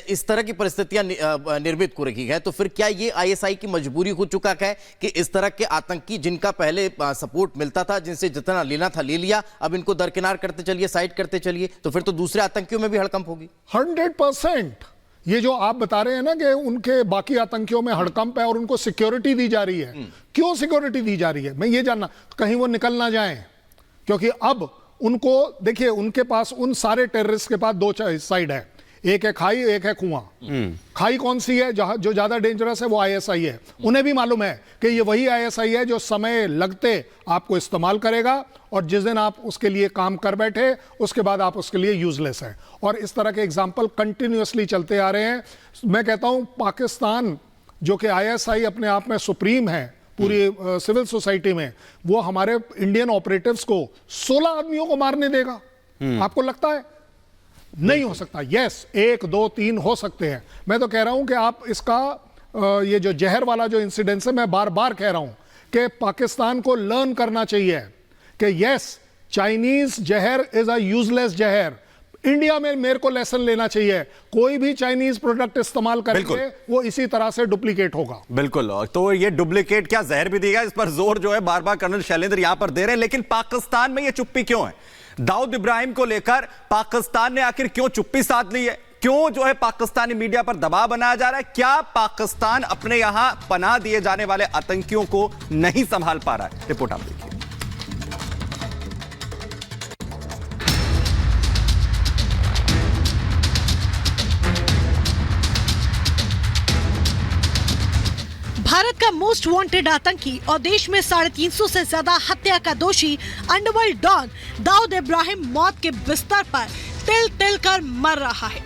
इस तरह की परिस्थितियां निर्मित हो रही है, तो फिर क्या ये आईएसआई की मजबूरी हो चुका है कि इस तरह के आतंकी जिनका पहले सपोर्ट मिलता था, जिनसे जितना लेना था ले लिया, अब इनको दरकिनार करते चलिए, साइड करते चलिए, तो फिर तो दूसरे आतंकियों में भी हड़कंप होगी। 100%। ये जो आप बता रहे हैं ना कि उनके बाकी आतंकियों में हड़कंप है और उनको सिक्योरिटी दी जा रही है, क्यों सिक्योरिटी दी जा रही है? मैं ये जानना, कहीं वो निकल ना जाएं, क्योंकि अब उनको देखिए, उनके पास उन सारे टेररिस्ट के पास दो साइड है, एक है खाई, एक है कुआं। खाई कौन सी है? जहां जो ज्यादा डेंजरस है वो आईएसआई है। उन्हें भी मालूम है कि ये वही आईएसआई है जो समय लगते आपको इस्तेमाल करेगा और जिस दिन आप उसके लिए काम कर बैठे उसके बाद आप उसके लिए यूजलेस है। और इस तरह के एग्जाम्पल कंटिन्यूअसली चलते आ रहे हैं। मैं कहता हूं पाकिस्तान जो कि आईएसआई अपने आप में सुप्रीम है पूरी सिविल सोसाइटी में, वो हमारे इंडियन ऑपरेटिव्स को 16 आदमियों को मारने देगा? आपको लगता है? नहीं हो सकता। यस, 1 2 3 हो सकते हैं। मैं तो कह रहा हूं कि आप इसका ये जो जहर वाला जो इंसिडेंस है, मैं बार बार कह रहा हूं कि पाकिस्तान को लर्न करना चाहिए कि यस, चाइनीज जहर इज अ यूजलेस जहर। इंडिया में मेरे को लेसन लेना चाहिए, कोई भी चाइनीज प्रोडक्ट इस्तेमाल करके वो इसी तरह से डुप्लीकेट होगा। बिल्कुल। तो ये डुप्लीकेट क्या जहर भी देगा, इस पर जोर जो है बार बार कर्नल शैलेंद्र यहां पर दे रहे हैं। लेकिन पाकिस्तान में ये चुप्पी क्यों है? दाऊद इब्राहिम को लेकर पाकिस्तान ने आखिर क्यों चुप्पी साध ली है? क्यों जो है पाकिस्तानी मीडिया पर दबाव बनाया जा रहा है? क्या पाकिस्तान अपने यहां पनाह दिए जाने वाले आतंकियों को नहीं संभाल पा रहा है? रिपोर्ट आप देखिए। भारत का मोस्ट वांटेड आतंकी और देश में 350 से ज्यादा हत्या का दोषी अंडरवर्ल्ड डॉन दाऊद इब्राहिम मौत के बिस्तर पर तिल तिल कर मर रहा है।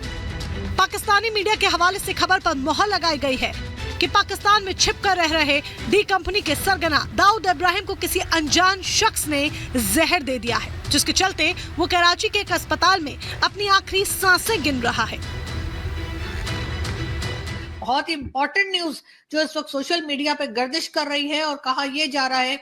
पाकिस्तानी मीडिया के हवाले से खबर पर मोहर लगाई गई है कि पाकिस्तान में छिपकर रह रहे डी कंपनी के सरगना दाऊद इब्राहिम को किसी अनजान शख्स ने जहर दे दिया है, जिसके चलते वो कराची के एक अस्पताल में अपनी आखिरी सांसें गिन रहा है। बहुत इंपॉर्टेंट न्यूज जो इस वक्त सोशल मीडिया पे गर्दिश कर रही है और कहा यह जा रहा है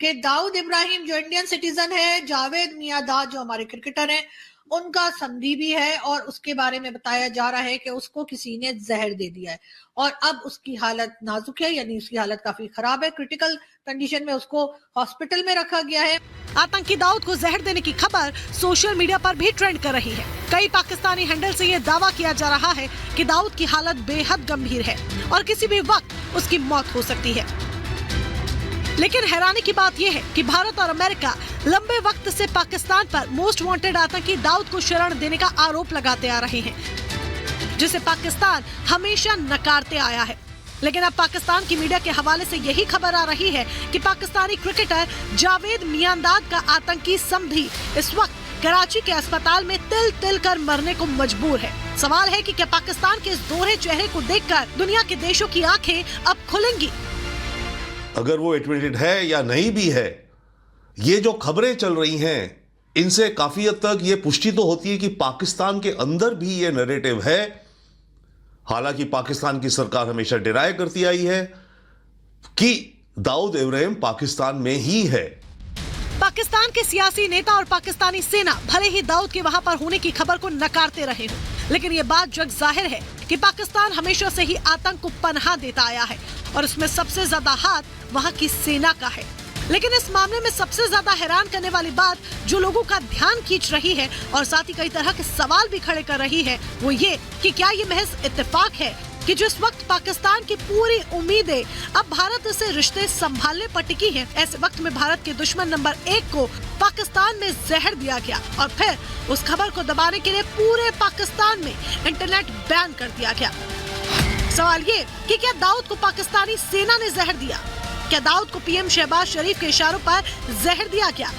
कि दाऊद इब्राहिम जो इंडियन सिटीजन है, जावेद मियांदाद जो हमारे क्रिकेटर हैं, उनका संधि भी है और उसके बारे में बताया जा रहा है कि उसको किसी ने जहर दे दिया है और अब उसकी हालत नाजुक है, यानी उसकी हालत काफी खराब है। क्रिटिकल कंडीशन में उसको हॉस्पिटल में रखा गया है। आतंकी दाऊद को जहर देने की खबर सोशल मीडिया पर भी ट्रेंड कर रही है। कई पाकिस्तानी हैंडल से ये दावा किया जा रहा है कि दाऊद की हालत बेहद गंभीर है और किसी भी वक्त उसकी मौत हो सकती है। लेकिन हैरानी की बात यह है कि भारत और अमेरिका लंबे वक्त से पाकिस्तान पर मोस्ट वांटेड आतंकी दाऊद को शरण देने का आरोप लगाते आ रहे हैं, जिसे पाकिस्तान हमेशा नकारते आया है। लेकिन अब पाकिस्तान की मीडिया के हवाले से यही खबर आ रही है कि पाकिस्तानी क्रिकेटर जावेद मियांदाद का आतंकी संधि इस वक्त कराची के अस्पताल में तिल तिल कर मरने को मजबूर है। सवाल है कि क्या पाकिस्तान के इस दोहरे चेहरे को देखकर दुनिया के देशों की आंखें अब खुलेंगी? अगर वो एडमिटेड है या नहीं भी है, ये जो खबरें चल रही हैं, इनसे काफी हद तक ये पुष्टि तो होती है कि पाकिस्तान के अंदर भी ये नैरेटिव है। हालांकि पाकिस्तान की सरकार हमेशा डिनाई करती आई है कि दाऊद इब्राहिम पाकिस्तान में ही है। पाकिस्तान के सियासी नेता और पाकिस्तानी सेना भले ही दाऊद के वहां पर होने की खबर को नकारते रहे हो, लेकिन ये बात जग जाहिर है कि पाकिस्तान हमेशा से ही आतंक को पनाह देता आया है और इसमें सबसे ज्यादा हाथ वहां की सेना का है। लेकिन इस मामले में सबसे ज्यादा हैरान करने वाली बात जो लोगों का ध्यान खींच रही है और साथ ही कई तरह के सवाल भी खड़े कर रही है, वो ये कि क्या ये महज इत्तेफाक है कि जिस वक्त पाकिस्तान की पूरी उम्मीदें अब भारत से रिश्ते संभालने पर टिकी हैं, ऐसे वक्त में भारत के दुश्मन नंबर 1 को पाकिस्तान में जहर दिया गया और फिर उस खबर को दबाने के लिए पूरे पाकिस्तान में इंटरनेट बैन कर दिया गया। सवाल ये कि क्या दाऊद को पाकिस्तानी सेना ने जहर दिया? क्या दाऊद को पीएम शहबाज शरीफ के इशारों पर जहर दिया गया?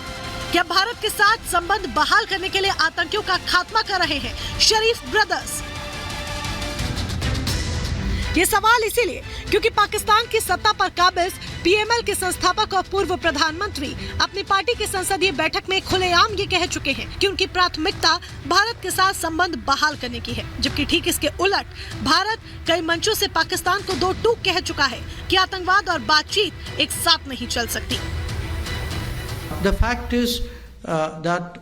क्या भारत के साथ संबंध बहाल करने के लिए आतंकियों का खात्मा कर रहे हैं शरीफ ब्रदर्स? ये सवाल इसीलिए क्योंकि पाकिस्तान की सत्ता पर काबिज पीएमएल के संस्थापक और पूर्व प्रधानमंत्री अपनी पार्टी की संसदीय बैठक में खुलेआम ये कह चुके हैं कि उनकी प्राथमिकता भारत के साथ संबंध बहाल करने की है, जबकि ठीक इसके उलट भारत कई मंचों से पाकिस्तान को दो टूक कह चुका है कि आतंकवाद और बातचीत एक साथ नहीं चल सकती। The fact is that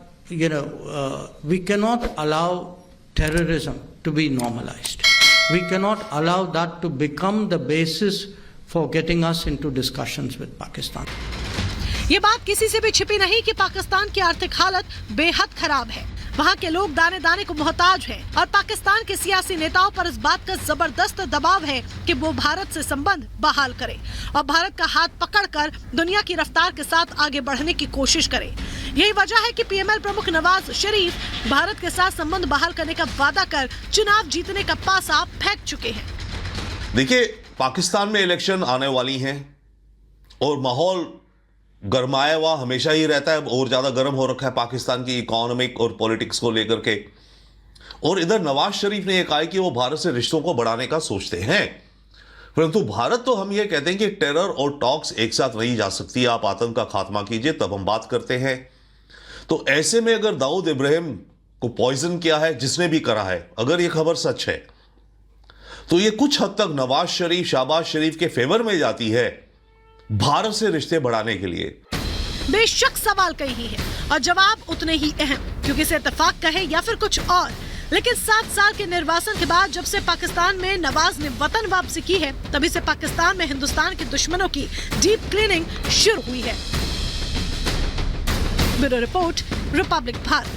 we cannot allow terrorism to be normalized. We cannot allow that to become the basis for getting us into discussions with Pakistan. ये बात किसी से भी छिपी नहीं कि पाकिस्तान की आर्थिक हालत बेहद खराब है। वहाँ के लोग दाने दाने को मोहताज हैं और पाकिस्तान के सियासी नेताओं पर इस बात का जबरदस्त दबाव है कि वो भारत से संबंध बहाल करे और भारत का हाथ पकड़कर दुनिया की रफ्तार के साथ आगे बढ़ने की कोशिश करे। यही वजह है कि पीएमएल प्रमुख नवाज शरीफ भारत के साथ संबंध बहाल करने का वादा कर चुनाव जीतने का पासा फेंक चुके हैं। देखिए, पाकिस्तान में इलेक्शन आने वाली हैं और माहौल गरमाया हुआ हमेशा ही रहता है, और ज्यादा गर्म हो रखा है पाकिस्तान की इकोनॉमिक और पॉलिटिक्स को लेकर के। और इधर नवाज शरीफ ने यह कहा कि वो भारत से रिश्तों को बढ़ाने का सोचते हैं, परंतु भारत तो हम ये कहते हैं कि टेरर और टॉक्स एक साथ नहीं जा सकती। आप आतंक का खात्मा कीजिए तब हम बात करते हैं। तो ऐसे में अगर दाऊद इब्राहिम को पॉइजन किया है, जिसने भी करा है, अगर ये खबर सच है तो ये कुछ हद तक नवाज शरीफ, शहबाज शरीफ के फेवर में जाती है भारत से रिश्ते बढ़ाने के लिए। बेशक सवाल कही है और जवाब उतने ही अहम, क्योंकि इसे इत्तेफाक कहे या फिर कुछ और, लेकिन 7 साल के निर्वासन के बाद जब से पाकिस्तान में नवाज ने वतन वापसी की है, तभी से पाकिस्तान में हिंदुस्तान के दुश्मनों की डीप क्लीनिंग शुरू हुई है। Bureau report, Republic Bharat.